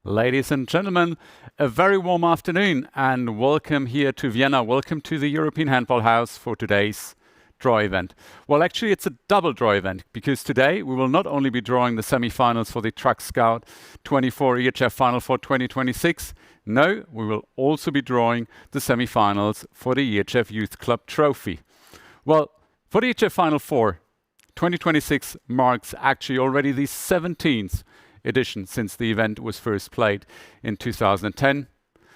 Ladies and gentlemen, a very warm afternoon and welcome here to Vienna. Welcome to the European Handball House for today's draw event. Well, actually, it's a double draw event because today we will not only be drawing the semi-finals for the TruckScout24 EHF Final 4 2026. No, we will also be drawing the semi-finals for the EHF Youth Club Trophy. Well, for the EHF Final 4 2026 marks actually already the 17th edition since the event was first played in 2010.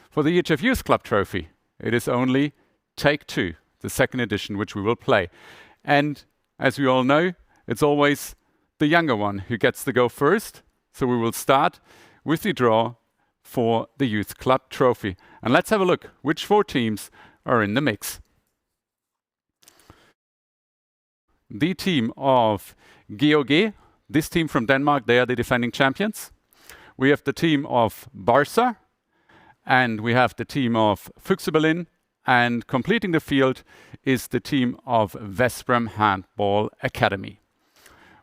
For the EHF Youth Club Trophy, it is only take two, the second edition, which we will play. And as we all know, it's always the younger one who gets to go first. So we will start with the draw for the Youth Club Trophy. And let's have a look which four teams are in the mix. The team of GOG, this team from Denmark, they are the defending champions. We have the team of Barca, and we have the team of Füchse Berlin, and completing the field is the team of Veszprém Handball Academy.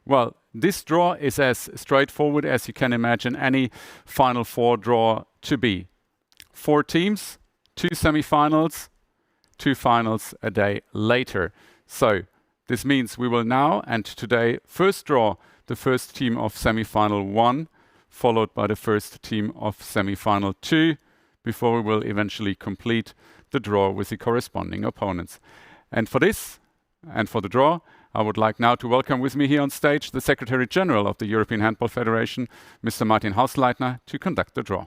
Well, this draw is as straightforward as you can imagine any Final Four draw to be. 4 teams, 2 semi-finals, 2 finals a day later. So this means we will now and today first draw the first team of semi-final 1, followed by the first team of semi-final 2, before we will eventually complete the draw with the corresponding opponents. And for this, and for the draw, I would like now to welcome with me here on stage the Secretary General of the European Handball Federation, Mr. Martin Hausleitner, to conduct the draw.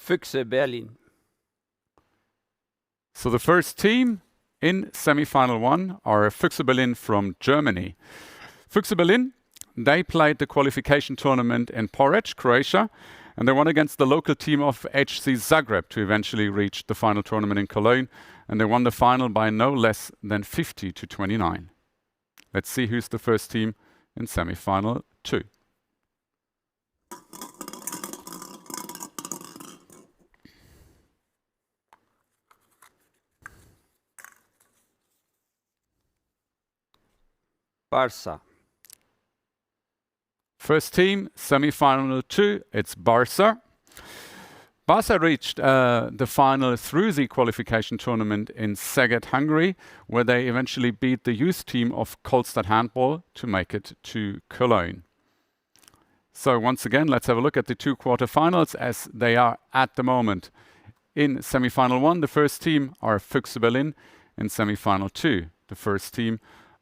Füchse Berlin. So the first team in semi-final 1 are Füchse Berlin from Germany. Füchse Berlin, they played the qualification tournament in Poreč, Croatia, and they won against the local team of HC Zagreb to eventually reach the final tournament in Cologne, and they won the final by no less than 50-29. Let's see who's the first team in semi-final 2. Barca. First team, semi-final 2, it's Barca. Barca reached the final through the qualification tournament in Szeged, Hungary, where they eventually beat the youth team of Kolstad Handball to make it to Cologne. So once again, let's have a look at the 2 quarterfinals as they are at the moment. In semi-final 1, the first team are Füchse Berlin, in semi-final 2. The first team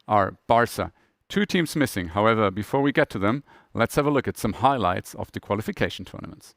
are Barca. 2 teams missing. However, before we get to them, let's have a look at some highlights of the qualification tournaments.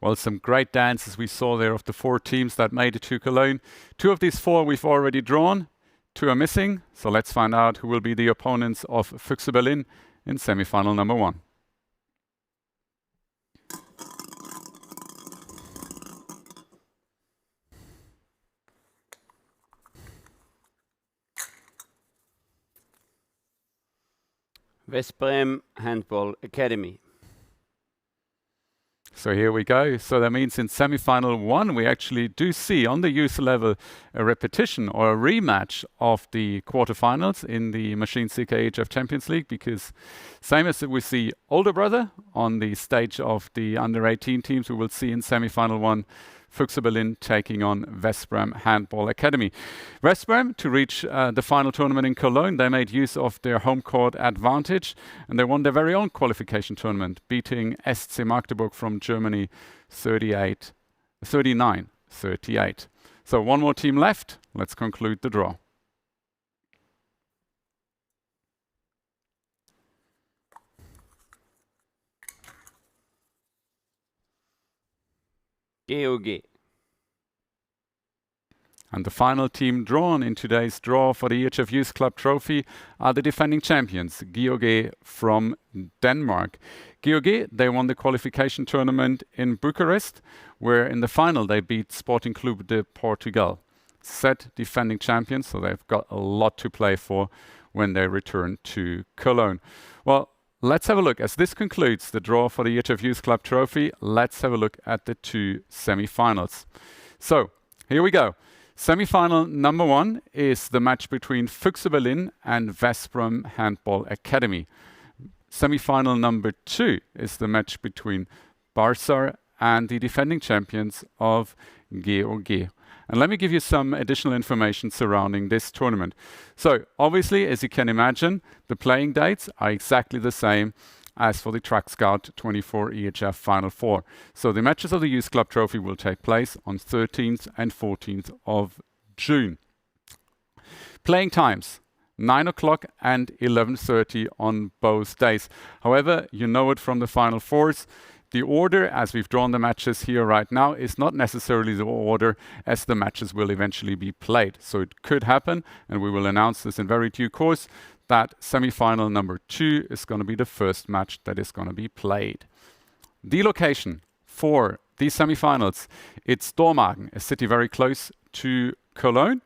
Well, some great dances we saw there of the 4 teams that made it to Cologne. 2 of these 4 we've already drawn, 2 are missing. So let's find out who will be the opponents of Füchse Berlin in semi-final number 1. Veszprém Handball Academy. So here we go. So that means in semi-final 1, we actually do see on the youth level a repetition or a rematch of the quarterfinals in the Machine Seeker EHF Champions League, because same as we see older brother on the stage of the under 18 teams, we will see in semi-final 1 Füchse Berlin taking on Veszprém Handball Academy. Veszprém, to reach the final tournament in Cologne, they made use of their home court advantage and they won their very own qualification tournament, beating SC Magdeburg from Germany 39-38. So 1 more team left. Let's conclude the draw. GOG. And the final team drawn in today's draw for the EHF Youth Club Trophy are the defending champions, GOG from Denmark. GOG, they won the qualification tournament in Bucharest, where in the final they beat Sporting Clube de Portugal. Set defending champions, so they've got a lot to play for when they return to Cologne. Well, let's have a look. As this concludes the draw for the EHF Youth Club Trophy, let's have a look at the 2 semi-finals. So, here we go. Semi-final number 1 is the match between Füchse Berlin and Veszprém Handball Academy. Semi-final number 2 is the match between Barca and the defending champions of GOG. And let me give you some additional information surrounding this tournament. So obviously, as you can imagine, the playing dates are exactly the same as for the TruckScout24 EHF Final 4. So the matches of the Youth Club Trophy will take place on 13th and 14th of June. Playing times, 9 o'clock and 11:30 on both days. However, you know it from the Final Fours, the order, as we've drawn the matches here right now, is not necessarily the order as the matches will eventually be played. So it could happen, and we will announce this in very due course, that semi-final number 2 is going to be the first match that is going to be played. The location for these semi-finals, it's Dormagen, a city very close to Cologne.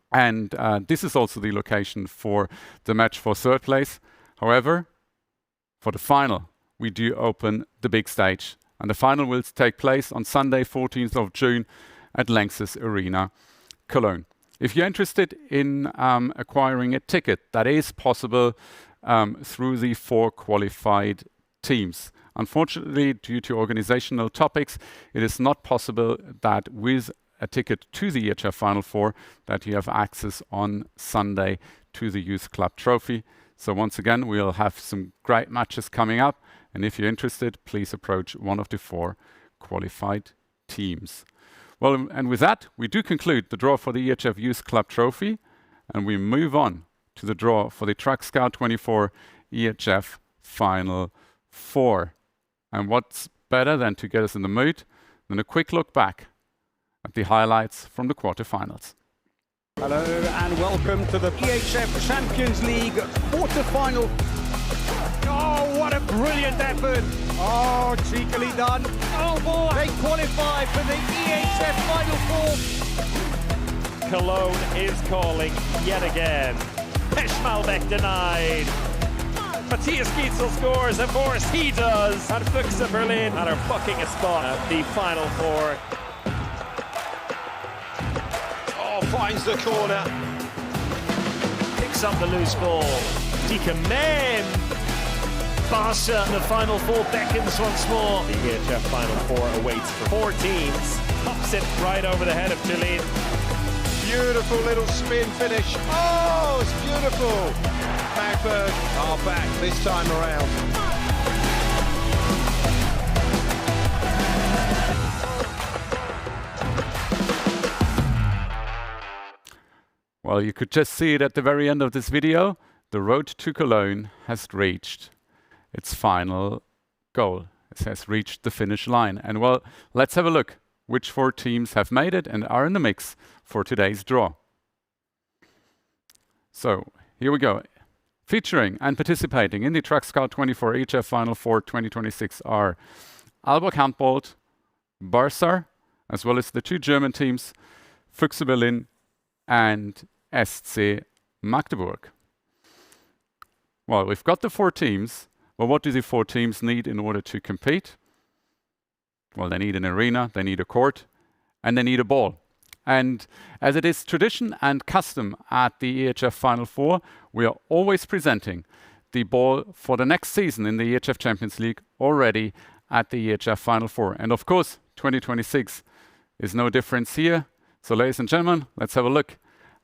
And this is also the location for the match for 3rd place. However, for the final, we do open the big stage. And the final will take place on Sunday, 14th of June at Lanxess Arena, Cologne. If you're interested in acquiring a ticket, that is possible through the 4 qualified teams. Unfortunately, due to organizational topics, it is not possible that with a ticket to the EHF Final 4 that you have access on Sunday to the Youth Club Trophy. So once again, we'll have some great matches coming up. And if you're interested, please approach one of the 4 qualified teams. Well, and with that, we do conclude the draw for the EHF Youth Club Trophy, and we move on to the draw for the TruckScout24 EHF Final 4. And what's better than to get us in the mood than a quick look back at the highlights from the quarterfinals. Hello and welcome to the EHF Champions League quarter-final. Oh, what a brilliant effort. Oh, cheekily done. Oh boy, they qualify for the EHF Final Four. Cologne is calling yet again. Peschmalbeck denied. Matthias Gietzel scores, of course he does. And Füchse Berlin are booking a spot at the Final Four. Oh, finds the corner. Picks up the loose ball. Dika Mem. Barca, the Final Four beckons once more. The EHF Final Four awaits for 4 teams. Pops it right over the head of Turin. Beautiful little spin finish. Oh, it's beautiful. Magberg are back this time around. Well, you could just see it at the very end of this video. The road to Cologne has reached its final goal. It has reached the finish line. And well, let's have a look which 4 teams have made it and are in the mix for today's draw. So here we go. Featuring and participating in the TruckScout24 EHF Final Four 2026 are Aalborg Handball, Barca, as well as the 2 German teams, Füchse Berlin and SC Magdeburg. Well, we've got the 4 teams. Well, what do the 4 teams need in order to compete? Well, they need an arena, they need a court, and they need a ball. And as it is tradition and custom at the EHF Final Four, we are always presenting the ball for the next season in the EHF Champions League already at the EHF Final Four. And of course, 2026 is no difference here. So ladies and gentlemen, let's have a look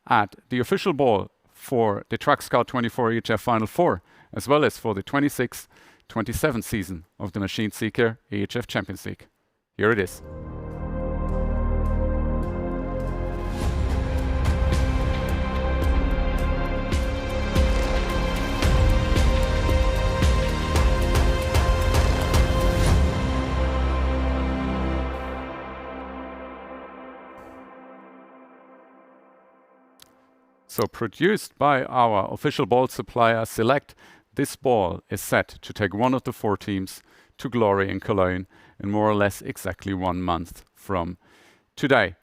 at the official ball for the TruckScout24 EHF Final Four, as well as for the 26-27 season of the Machine Seeker EHF Champions League. Here it is. So produced by our official ball supplier Select, this ball is set to take one of the 4 teams to glory in Cologne in more or less exactly 1 month from today.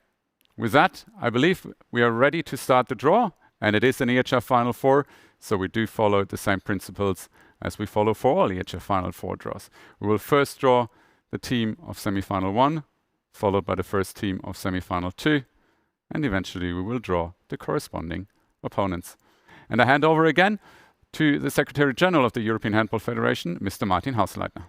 With that, I believe we are ready to start the draw, and it is an EHF Final Four, so we do follow the same principles as we follow for all EHF Final Four draws. We will first draw the team of semi-final 1, followed by the first team of semi-final 2, and eventually we will draw the corresponding opponents. And I hand over again to the Secretary General of the European Handball Federation, Mr. Martin Hausleitner.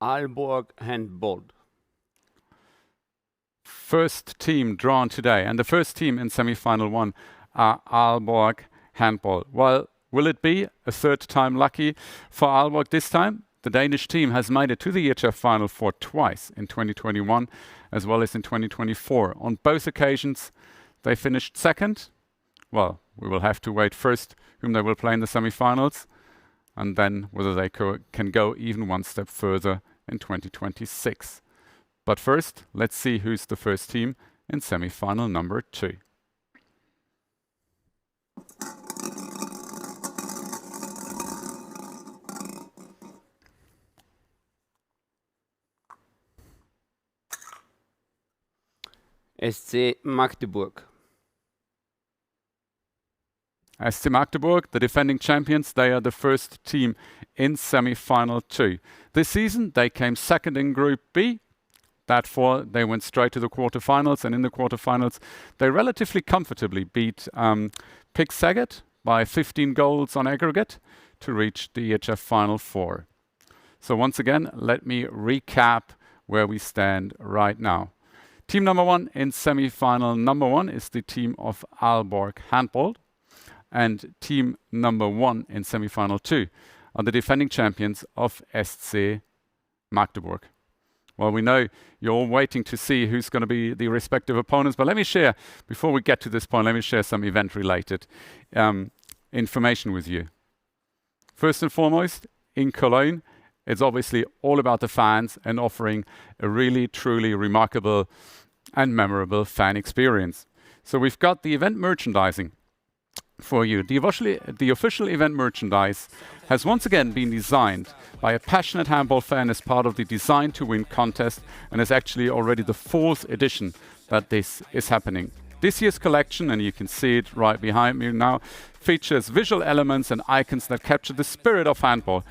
Aalborg Handball. First team drawn today, and the first team in semi-final 1 are Aalborg Handball. Well, will it be a 3rd time lucky for Aalborg this time? The Danish team has made it to the EHF Final Four twice, in 2021 as well as in 2024. On both occasions, they finished 2nd. Well, we will have to wait first whom they will play in the semi-finals, and then whether they can go even 1 step further in 2026. But first, let's see who's the first team in semi-final number 2. SC Magdeburg. SC Magdeburg, the defending champions, they are the first team in semi-final 2. This season, they came 2nd in Group B. Therefore, they went straight to the quarterfinals, and in the quarterfinals, they relatively comfortably beat Pick Saget by 15 goals on aggregate to reach the EHF Final Four. So once again, let me recap where we stand right now. Team number 1 in semi-final number 1 is the team of Aalborg Handball, and team number 1 in semi-final 2 are the defending champions of SC Magdeburg. Well, we know you're all waiting to see who's going to be the respective opponents, but let me share, before we get to this point, let me share some event-related information with you. First and foremost, in Cologne, it's obviously all about the fans and offering a really, truly remarkable and memorable fan experience. So we've got the event merchandising for you. The official event merchandise has once again been designed by a passionate handball fan as part of the Design to Win contest, and is actually already the 4th edition that this is happening. This year's collection, and you can see it right behind me now, features visual elements and icons that capture the spirit of handball,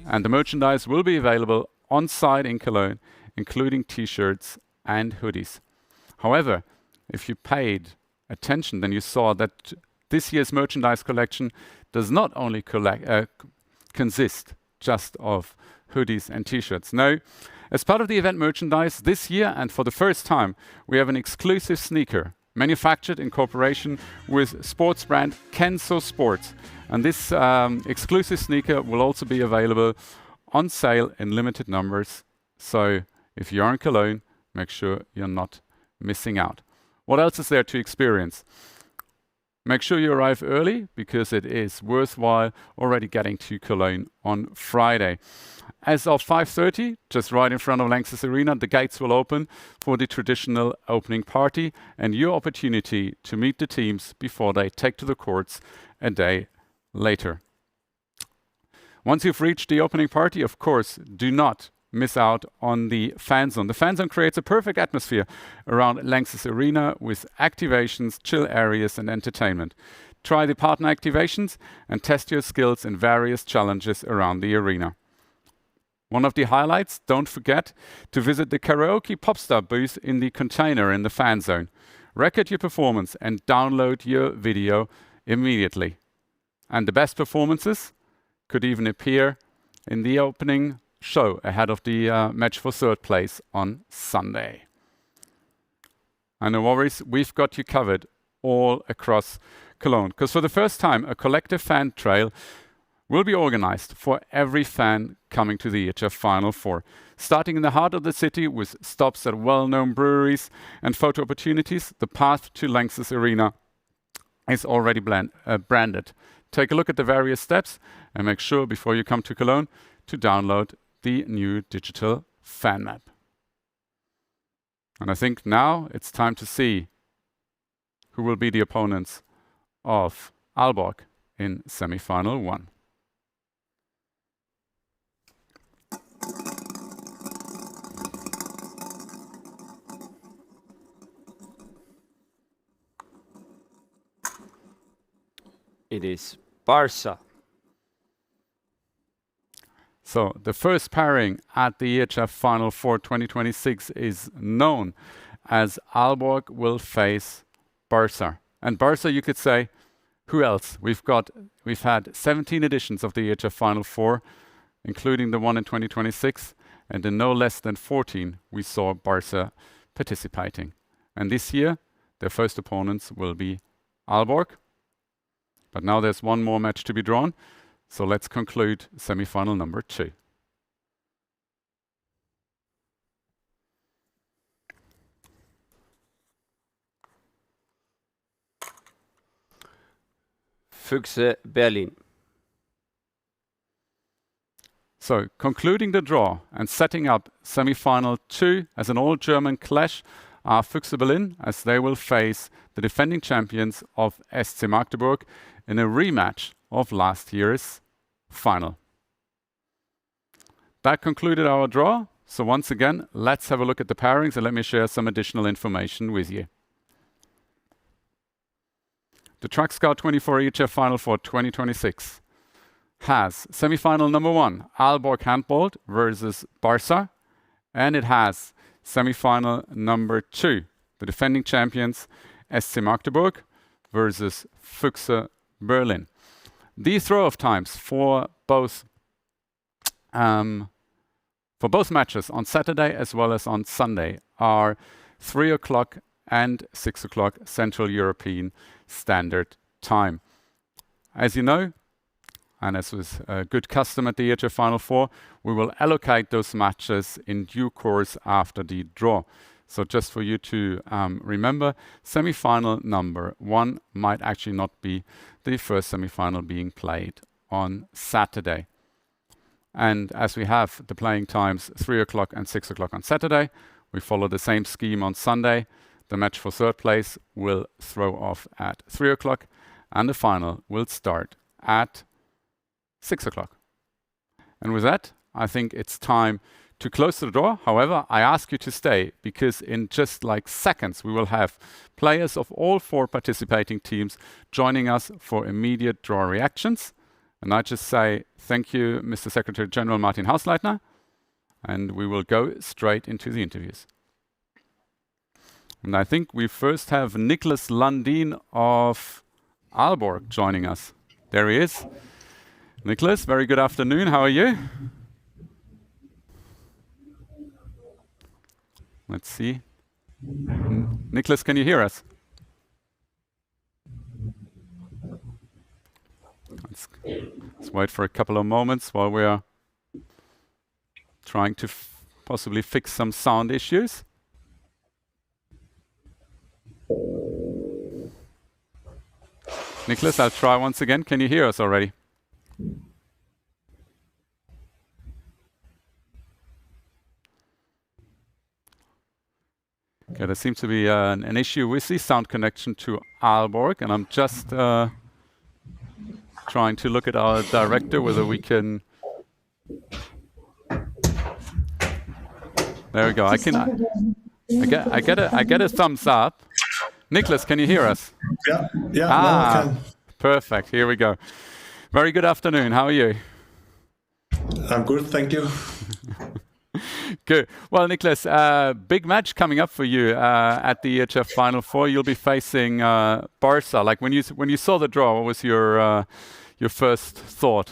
and the merchandise will be available on site in Cologne, including t-shirts and hoodies. However, if you paid attention, then you saw that this year's merchandise collection does not only consist just of hoodies and t-shirts. No, as part of the event merchandise this year, and for the first time, we have an exclusive sneaker manufactured in cooperation with sports brand Kenzo Sports. And this exclusive sneaker will also be available on sale in limited numbers. So if you are in Cologne, make sure you're not missing out. What else is there to experience? Make sure you arrive early, because it is worthwhile already getting to Cologne on Friday. As of 5:30, just right in front of Lanxess Arena, the gates will open for the traditional opening party and your opportunity to meet the teams before they take to the courts a day later. Once you've reached the opening party, of course, do not miss out on the fan zone. The fan zone creates a perfect atmosphere around Lanxess Arena with activations, chill areas and entertainment. Try the partner activations and test your skills in various challenges around the arena. One of the highlights, don't forget to visit the karaoke popstar booth in the container in the fan zone. Record your performance and download your video immediately. And the best performances could even appear in the opening show ahead of the match for 3rd place on Sunday. And no worries, we've got you covered all across Cologne, because for the first time a collective fan trail will be organized for every fan coming to the EHF Final Four. Starting in the heart of the city with stops at well-known breweries and photo opportunities, the path to Lanxess Arena is already branded. Take a look at the various steps and make sure before you come to Cologne to download the new digital fan map. And I think now it's time to see who will be the opponents of Aalborg in semi-final 1. It is Barca. So the first pairing at the EHF Final 4 2026 is known as Aalborg will face Barca. And Barca, you could say, who else? We've had 17 editions of the EHF Final 4, including the one in 2026, and in no less than 14 we saw Barca participating. And this year, their first opponents will be Aalborg. But now there's one more match to be drawn. So let's conclude semi-final number 2. Füchse Berlin. So concluding the draw and setting up semi-final 2 as an all-German clash are Füchse Berlin, as they will face the defending champions of SC Magdeburg in a rematch of last year's final. That concluded our draw. So once again, let's have a look at the pairings and let me share some additional information with you. The TruckScout24 EHF Final for 2026 has semi-final number 1, Aalborg Handball versus Barca, and it has semi-final number 2, the defending champions SC Magdeburg versus Füchse Berlin. The throw-off times for both matches on Saturday as well as on Sunday are 3 o'clock and 6 o'clock Central European Standard Time. As you know, and as was a good custom at the EHF Final Four, we will allocate those matches in due course after the draw. So just for you to remember, semi-final number 1 might actually not be the first semi-final being played on Saturday. And as we have the playing times 3 o'clock and 6 o'clock on Saturday, we follow the same scheme on Sunday. The match for third place will throw off at 3 o'clock, and the final will start at 6 o'clock. And with that, I think it's time to close the draw. However, I ask you to stay, because in just like seconds, we will have players of all 4 participating teams joining us for immediate draw reactions. And I just say thank you, Mr. Secretary General Martin Hausleitner, and we will go straight into the interviews. And I think we first have Niklas Landin of Aalborg joining us. There he is. Niklas, very good afternoon. How are you? Let's see. Niklas, can you hear us? Let's wait for a couple of moments while we are trying to possibly fix some sound issues. Niklas, I'll try once again. Can you hear us already? Okay, there seems to be an issue with the sound connection to Aalborg, and I'm just trying to look at our director whether we can. There we go. I get a thumbs up. Niklas, can you hear us? Yeah. Now I can. Perfect. Here we go. Very good afternoon. How are you? I'm good, thank you. Good. Well, Niklas, big match coming up for you at the EHF Final Four. You'll be facing Barca. Like when you saw the draw, what was your first thought?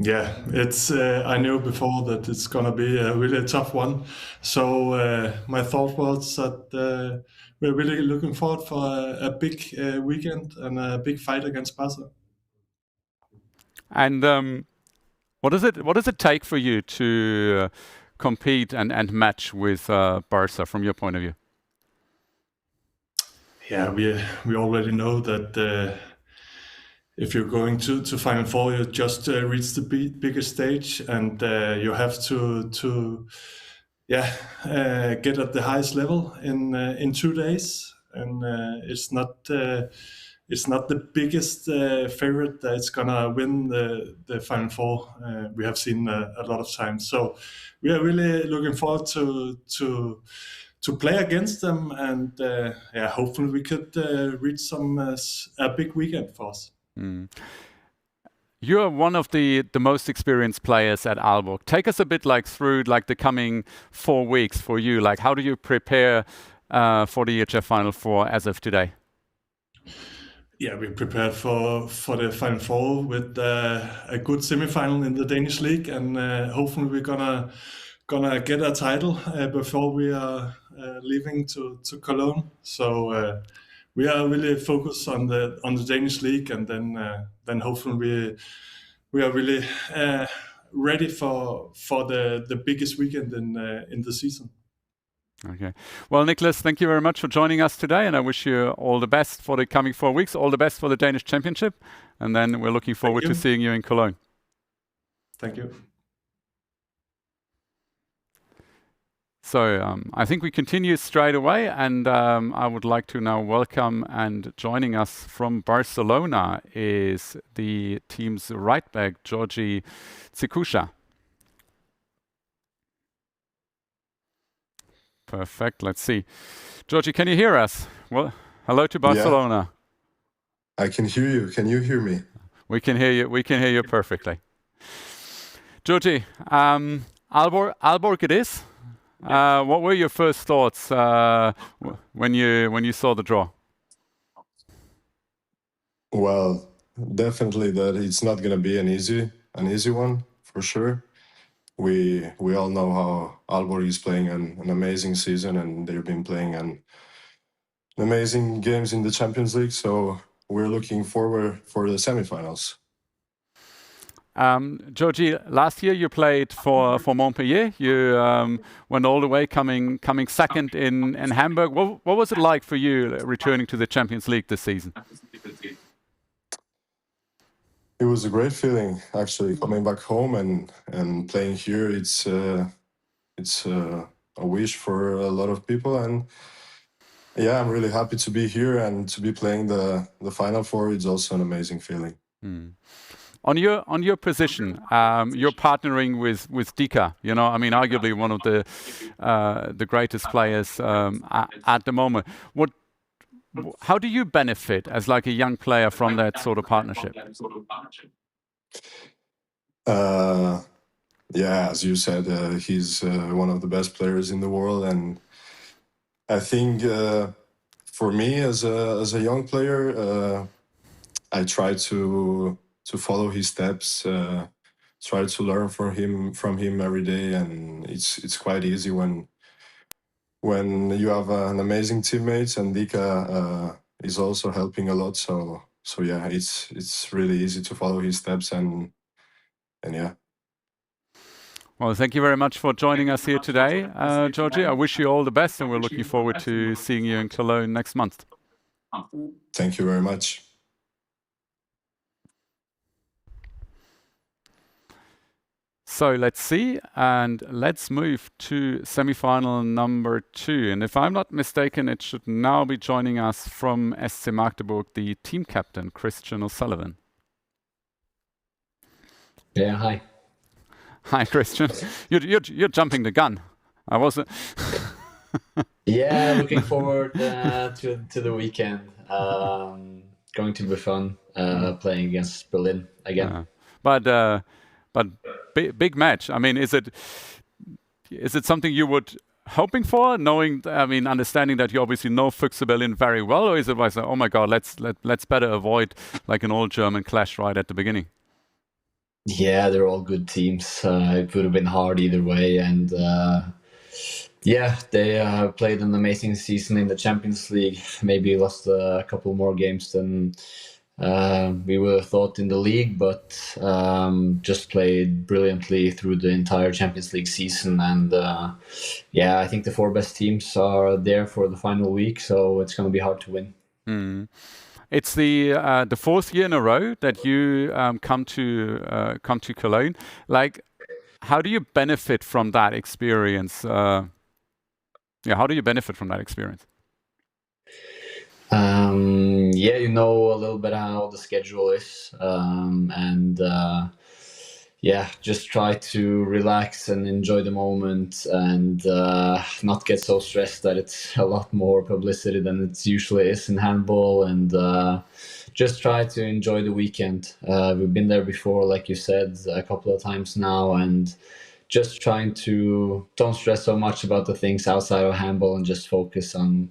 Yeah, it's. I knew before that it's gonna be a really tough one. So my thought was that we're really looking forward for a big weekend and a big fight against Barca. And what does it take for you to compete and match with Barca from your point of view? Yeah, we already know that if you're going to Final Four, you just reach the biggest stage, and you have to get at the highest level in 2 days, and it's not the biggest favorite that's gonna win the Final Four. We have seen a lot of times, so we are really looking forward to play against them, and hopefully we could reach a big weekend for us. Mm. You're one of the most experienced players at Aalborg. Take us a bit through the coming 4 weeks for you. Like, how do you prepare for the EHF Final Four as of today? Yeah, we're prepared for the Final Four with a good semi-final in the Danish league, and hopefully we're gonna get a title before we are leaving to Cologne. So we are really focused on the Danish league, and then hopefully we are really ready for the biggest weekend in the season. Okay. Well, Niklas, thank you very much for joining us today, and I wish you all the best for the coming 4 weeks. All the best for the Danish Championship, and then we're looking forward to seeing you in Cologne. Thank you. So I think we continue straight away, and I would like to now welcome, and joining us from Barcelona is the team's right back, Georgi Tsikusha. Perfect. Let's see. Georgi, can you hear us? Well, hello to Barcelona. Yeah. I can hear you. Can you hear me? We can hear you. We can hear you perfectly. Georgi, Aalborg it is. What were your first thoughts when you saw the draw? Well, definitely that it's not going to be an easy one for sure. We all know how Aalborg is playing an amazing season, and they've been playing an amazing games in the Champions League. So we're looking forward for the semifinals. Georgie, last year you played for Montpellier. You went all the way, coming second in Hamburg. What was it like for you returning to the Champions League this season? It was a great feeling, actually, coming back home and playing here. It's a wish for a lot of people, and yeah, I'm really happy to be here and to be playing the Final Four. It's also an amazing feeling. On your position, you're partnering with Dika. You know, I mean, arguably one of the greatest players at the moment. How do you benefit as like a young player from that sort of partnership? Yeah, as you said, he's one of the best players in the world, and I think for me as a young player, I try to follow his steps, try to learn from him every day, and it's quite easy when you have an amazing teammates, and Dika is also helping a lot. So yeah, it's really easy to follow his steps, and yeah. Well, thank you very much for joining us here today, Georgie. I wish you all the best, and we're looking forward to seeing you in Cologne next month. Thank you very much. So let's see, and let's move to semi-final number 2. And if I'm not mistaken, it should now be joining us from SC Magdeburg, the team captain, Christian O'Sullivan. Yeah, hi. Hi, Christian. You're jumping the gun. I wasn't. Yeah, looking forward to the weekend. Going to be fun playing against Berlin again. But big match. I mean, is it something you would hoping for, knowing? I mean, understanding that you obviously know Füchse Berlin very well, or is it like, oh my God, let's better avoid like an old German clash right at the beginning? Yeah, they're all good teams. It would have been hard either way, and yeah, they played an amazing season in the Champions League. Maybe lost a couple more games than we would have thought in the league, but just played brilliantly through the entire Champions League season. And yeah, I think the 4 best teams are there for the final week, so it's going to be hard to win. It's the 4th year in a row that you come to Cologne. Like, how do you benefit from that experience? How do you benefit from that experience? Yeah, you know a little bit how the schedule is, and yeah, just try to relax and enjoy the moment, and not get so stressed that it's a lot more publicity than it usually is in handball, and just try to enjoy the weekend. We've been there before, like you said, a couple of times now, and just trying to don't stress so much about the things outside of handball and just focus on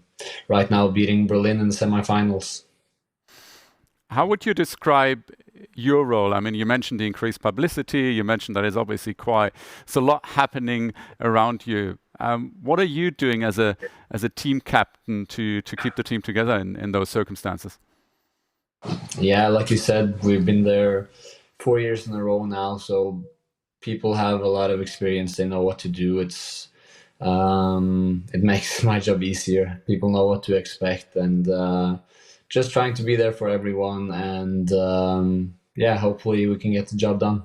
right now beating Berlin in the semifinals. How would you describe your role? I mean, you mentioned the increased publicity. You mentioned that it's obviously it's a lot happening around you. What are you doing as a team captain to keep the team together in those circumstances? Yeah, like you said, we've been there 4 years in a row now, so people have a lot of experience. They know what to do. It makes my job easier. People know what to expect, and just trying to be there for everyone, and yeah, hopefully we can get the job done.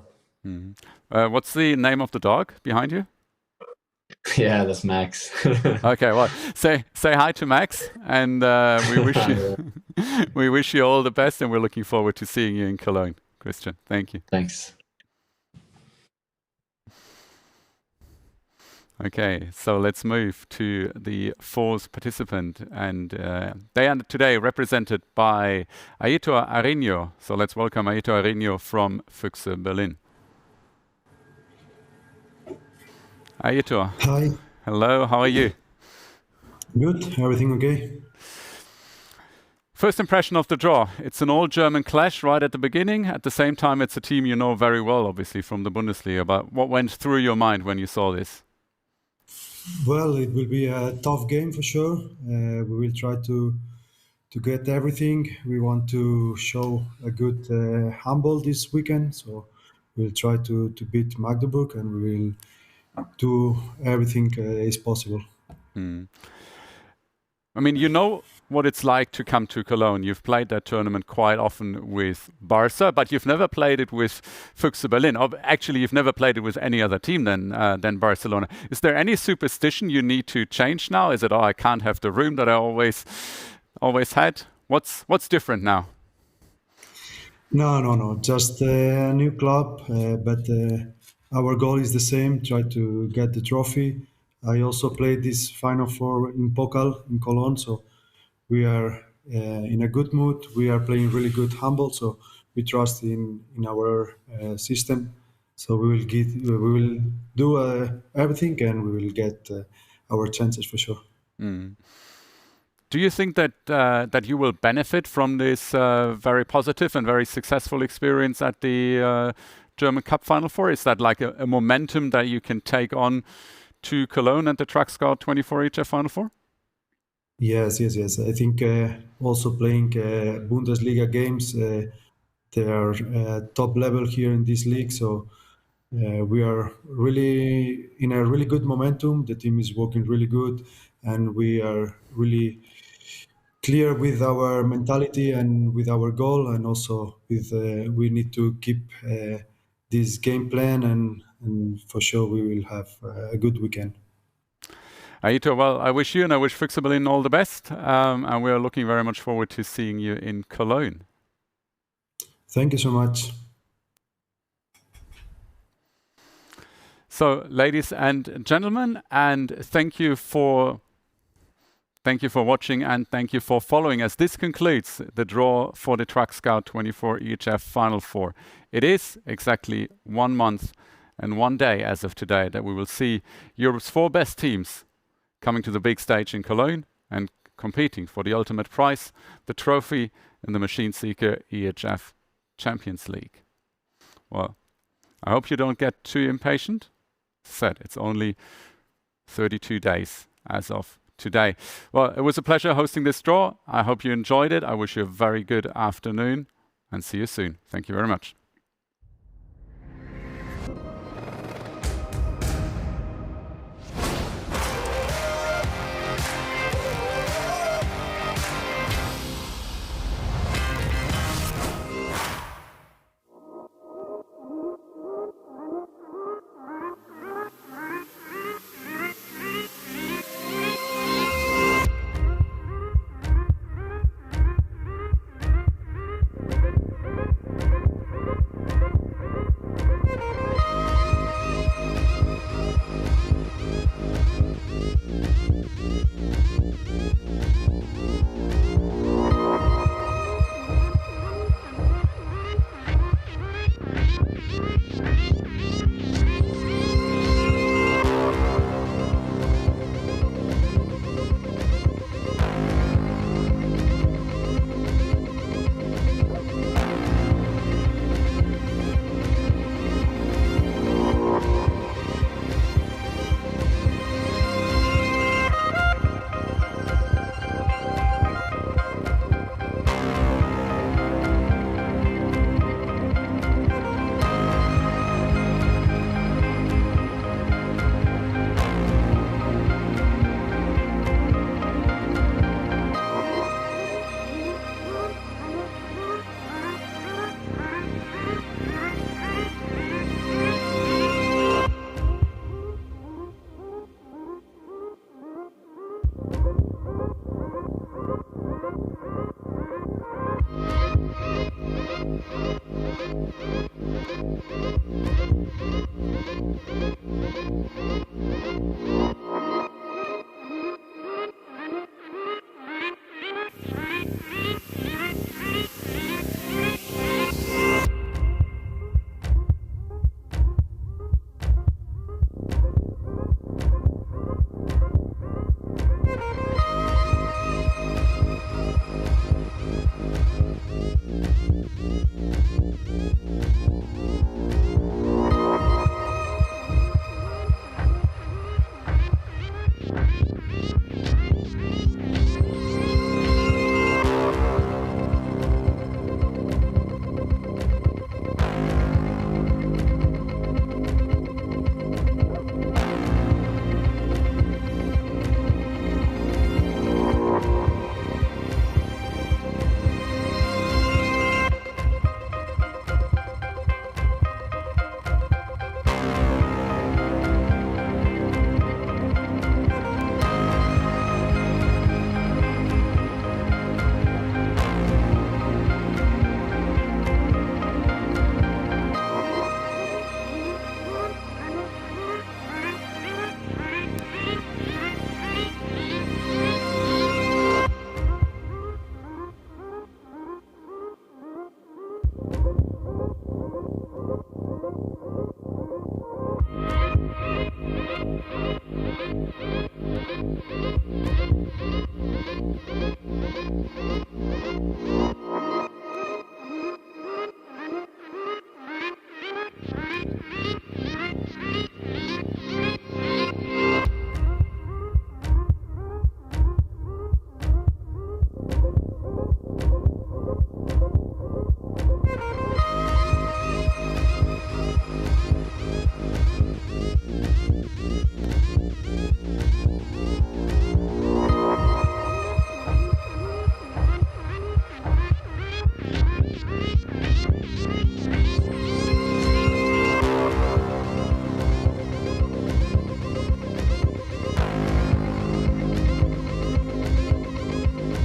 What's the name of the dog behind you? Yeah, that's Max. Okay, well, say hi to Max, and we wish you all the best, and we're looking forward to seeing you in Cologne, Christian. Thank you. Thanks. Okay, so let's move to the 4th participant, and they are today represented by Aitor Arinho. So let's welcome Aitor Arinho from Füchse Berlin. Aitor. Hi. Hello, how are you? Good, everything okay? First impression of the draw. It's an old German clash right at the beginning. At the same time, it's a team you know very well, obviously, from the Bundesliga. But what went through your mind when you saw this? Well, it will be a tough game for sure. We will try to to get everything. We want to show a good handball this weekend, so we'll try to beat Magdeburg, and we will do everything is possible. I mean, you know what it's like to come to Cologne. You've played that tournament quite often with Barca, but you've never played it with Füchse Berlin. Or actually, you've never played it with any other team than Barcelona. Is there any superstition you need to change now? Is it, oh, I can't have the room that I always had? What's different now? No. Just a new club, but our goal is the same: try to get the trophy. I also played this Final Four in Pokal in Cologne, so we are in a good mood. We are playing really good handball, so we trust in our system. So we will do everything, and we will get our chances for sure. Do you think that you will benefit from this very positive and very successful experience at the German Cup Final Four? Is that like a momentum that you can take on to Cologne and the TruckScout24 EHF Final Four? Yes. I think also playing Bundesliga games, they are top level here in this league. So we are really in a really good momentum. The team is working really good, and we are really clear with our mentality and with our goal, and also with we need to keep this game plan, and for sure we will have a good weekend. Aito, well, I wish you and I wish Füchse Berlin all the best, and we are looking very much forward to seeing you in Cologne. Thank you so much. So, ladies and gentlemen, and thank you for watching, and thank you for following us. This concludes the draw for the TruckScout24 EHF Final Four. It is exactly 1 month and 1 day as of today that we will see Europe's 4 best teams coming to the big stage in Cologne and competing for the ultimate prize, the trophy in the Machine Seeker EHF Champions League. Well, I hope you don't get too impatient. Said it's only 32 days as of today. Well, it was a pleasure hosting this draw. I hope you enjoyed it. I wish you a very good afternoon and see you soon. Thank you very much.